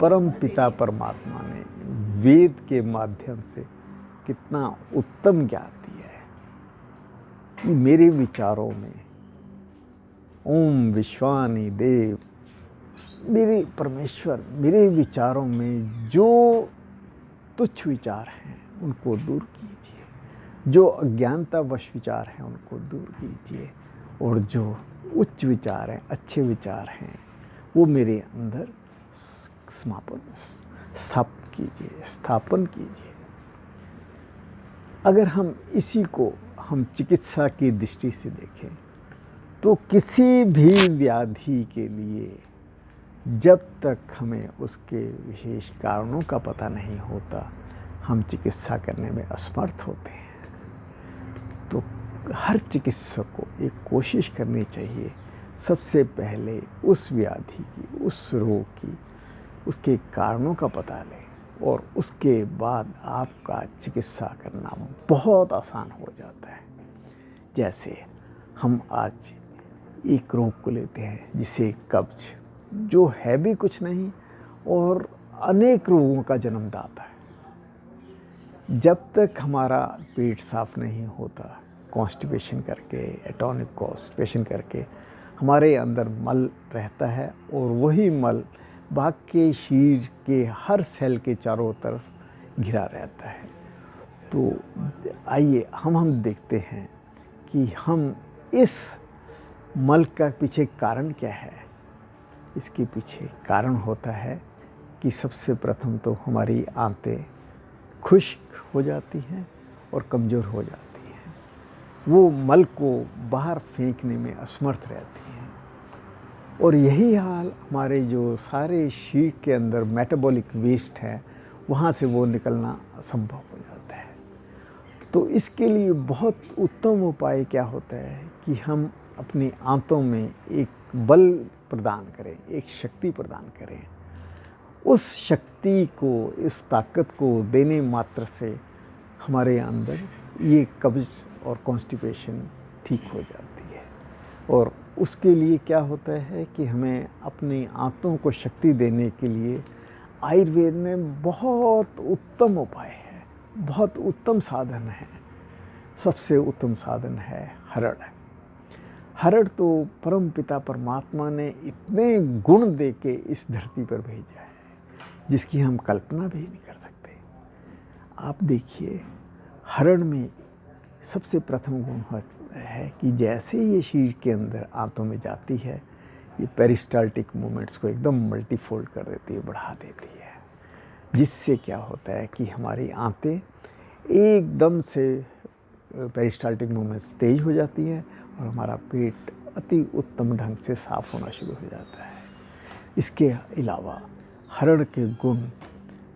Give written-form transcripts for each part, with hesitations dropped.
परम पिता परमात्मा ने वेद के माध्यम से कितना उत्तम ज्ञान दिया है कि मेरे विचारों में ओम विश्वानि देव, मेरे परमेश्वर, मेरे विचारों में जो तुच्छ विचार हैं उनको दूर कीजिए, जो अज्ञानतावश विचार हैं उनको दूर कीजिए, और जो उच्च विचार हैं, अच्छे विचार हैं, वो मेरे अंदर स्थापन कीजिए। अगर हम इसी को हम चिकित्सा की दृष्टि से देखें तो किसी भी व्याधि के लिए जब तक हमें उसके विशेष कारणों का पता नहीं होता, हम चिकित्सा करने में असमर्थ होते हैं। तो हर चिकित्सक को एक कोशिश करनी चाहिए, सबसे पहले उस व्याधि की, उस रोग की, उसके कारणों का पता लें, और उसके बाद आपका चिकित्सा करना बहुत आसान हो जाता है। जैसे हम आज एक रोग को लेते हैं जिसे कब्ज, जो है भी कुछ नहीं और अनेक रोगों का जन्मदाता है। जब तक हमारा पेट साफ नहीं होता, कॉन्स्टिपेशन करके, एटॉनिक कॉन्स्टिपेशन करके हमारे अंदर मल रहता है, और वही मल बाग के शरीर के हर सेल के चारों तरफ घिरा रहता है। तो आइए हम देखते हैं कि हम इस मल का पीछे कारण क्या है। इसके पीछे कारण होता है कि सबसे प्रथम तो हमारी आंतें खुश्क हो जाती हैं और कमज़ोर हो जाती हैं, वो मल को बाहर फेंकने में असमर्थ रहती हैं। और यही हाल हमारे जो सारे शरीर के अंदर मेटाबॉलिक वेस्ट है, वहाँ से वो निकलना असंभव हो जाता है। तो इसके लिए बहुत उत्तम उपाय क्या होता है कि हम अपनी आंतों में एक बल प्रदान करें, एक शक्ति प्रदान करें। उस शक्ति को, इस ताकत को देने मात्र से हमारे अंदर ये कब्ज और कॉन्स्टिपेशन ठीक हो जाती है। और उसके लिए क्या होता है कि हमें अपनी आंतों को शक्ति देने के लिए आयुर्वेद में बहुत उत्तम उपाय है, बहुत उत्तम साधन है। सबसे उत्तम साधन है हरड़। हरड़ तो परम पिता परमात्मा ने इतने गुण दे के इस धरती पर भेजा है जिसकी हम कल्पना भी नहीं कर सकते। आप देखिए, हरड़ में सबसे प्रथम गुण है कि जैसे ये शरीर के अंदर आंतों में जाती है, ये पेरिस्टाल्टिक मूवमेंट्स को एकदम मल्टीफोल्ड कर देती है, बढ़ा देती है, जिससे क्या होता है कि हमारी आंतें एकदम से पेरिस्टाल्टिक मूवमेंट्स तेज हो जाती हैं और हमारा पेट अति उत्तम ढंग से साफ होना शुरू हो जाता है। इसके अलावा हरड़ के गुण,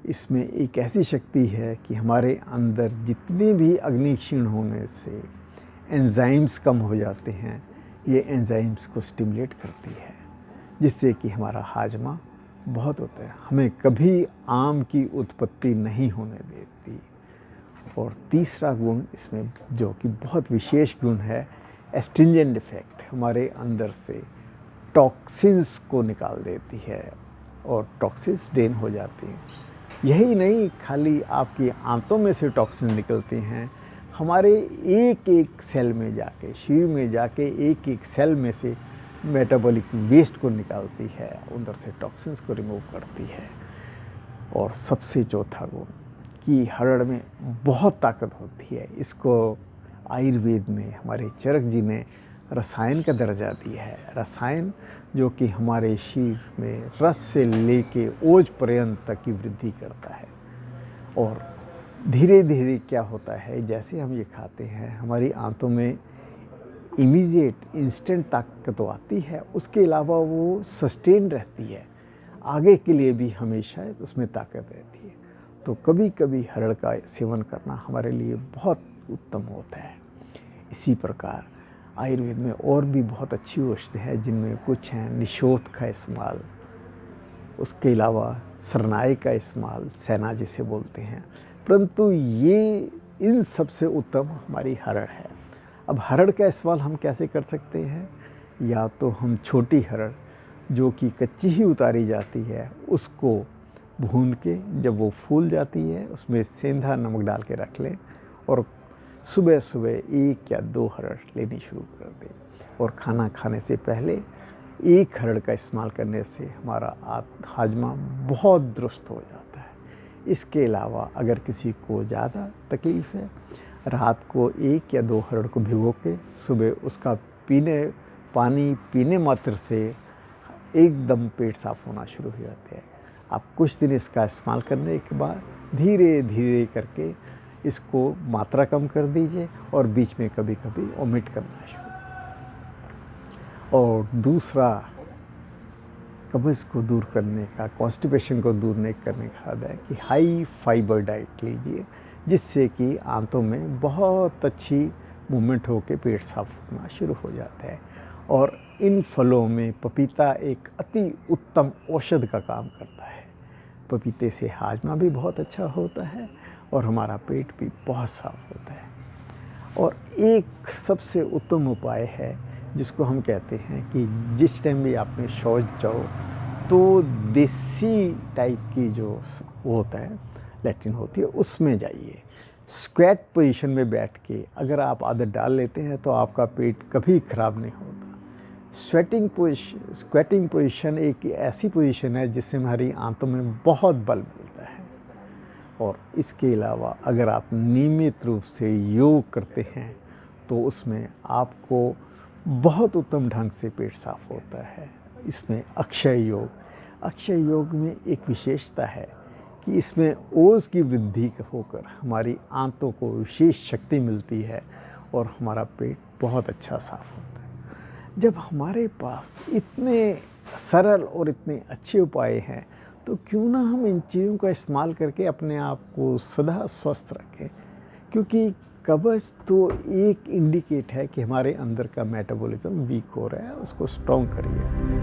इसमें एक ऐसी शक्ति है कि हमारे अंदर जितने भी अग्नि क्षीण होने से एंजाइम्स कम हो जाते हैं, ये एंजाइम्स को स्टिमुलेट करती है, जिससे कि हमारा हाजमा बहुत होता है, हमें कभी आम की उत्पत्ति नहीं होने देती। और तीसरा गुण इसमें जो कि बहुत विशेष गुण है, एस्ट्रिंजेंट इफेक्ट, हमारे अंदर से टॉक्सिन्स को निकाल देती है और टॉक्सिन्स ड्रेन हो जाती हैं। यही नहीं, खाली आपकी आंतों में से टॉक्सिन निकलते हैं, हमारे एक एक सेल में जाके, शरीर में जाके एक एक सेल में से मेटाबॉलिक वेस्ट को निकालती है, अंदर से टॉक्सिन्स को रिमूव करती है। और सबसे चौथा गुण कि हरड़ में बहुत ताकत होती है। इसको आयुर्वेद में हमारे चरक जी ने रसायन का दर्जा दिया है। रसायन जो कि हमारे शरीर में रस से लेके ओज पर्यंत तक की वृद्धि करता है। और धीरे धीरे क्या होता है, जैसे हम ये खाते हैं, हमारी आंतों में इमीडिएट इंस्टेंट ताकत तो आती है, उसके अलावा वो सस्टेन रहती है, आगे के लिए भी हमेशा उसमें ताकत रहती है। तो कभी कभी हरड़ का सेवन करना हमारे लिए बहुत उत्तम होता है। इसी प्रकार आयुर्वेद में और भी बहुत अच्छी औषधि है, जिनमें कुछ हैं निशोथ का इस्तेमाल, उसके अलावा सरनाई का इस्तेमाल, सेना जिसे बोलते हैं, परंतु ये इन सबसे उत्तम हमारी हरड़ है। अब हरड़ का इस्तेमाल हम कैसे कर सकते हैं? या तो हम छोटी हरड़ जो कि कच्ची ही उतारी जाती है, उसको भून के जब वो फूल जाती है उसमें सेंधा नमक डाल के रख लें और सुबह सुबह 1 या 2 हरड़ लेनी शुरू कर दें। और खाना खाने से पहले 1 हरड़ का इस्तेमाल करने से हमारा हाजमा बहुत दुरुस्त हो जाता है। इसके अलावा अगर किसी को ज़्यादा तकलीफ़ है, रात को 1 या 2 हरड़ को भिगो के सुबह उसका पानी पीने मात्र से एकदम पेट साफ़ होना शुरू हो जाता है। आप कुछ दिन इसका इस्तेमाल करने के बाद धीरे धीरे करके इसको मात्रा कम कर दीजिए और बीच में कभी कभी ओमिट करना शुरू। और दूसरा, कब्ज़ को दूर करने का, कॉन्स्टिपेशन को दूर नहीं करने का फायदा है कि हाई फाइबर डाइट लीजिए, जिससे कि आंतों में बहुत अच्छी मूवमेंट होकर पेट साफ होना शुरू हो जाता है। और इन फलों में पपीता एक अति उत्तम औषध का काम करता है। पपीते से हाजमा भी बहुत अच्छा होता है और हमारा पेट भी बहुत साफ होता है। और एक सबसे उत्तम उपाय है जिसको हम कहते हैं कि जिस टाइम भी आप में शौच जाओ तो देसी टाइप की जो होता है लैट्रिन होती है उसमें जाइए। स्क्वैट पोजीशन में बैठ के अगर आप आदत डाल लेते हैं तो आपका पेट कभी ख़राब नहीं होता। स्क्वैटिंग पोजीशन एक ऐसी पोजीशन है जिससे हमारी आंतों में बहुत बल मिलता है। और इसके अलावा अगर आप नियमित रूप से योग करते हैं तो उसमें आपको बहुत उत्तम ढंग से पेट साफ होता है। इसमें अक्षय योग में एक विशेषता है कि इसमें ओज की वृद्धि होकर हमारी आंतों को विशेष शक्ति मिलती है और हमारा पेट बहुत अच्छा साफ होता है। जब हमारे पास इतने सरल और इतने अच्छे उपाय हैं तो क्यों ना हम इन चीज़ों का इस्तेमाल करके अपने आप को सदा स्वस्थ रखें, क्योंकि कब्ज़ तो एक इंडिकेट है कि हमारे अंदर का मेटाबॉलिज्म वीक हो रहा है, उसको स्ट्रॉन्ग करिए।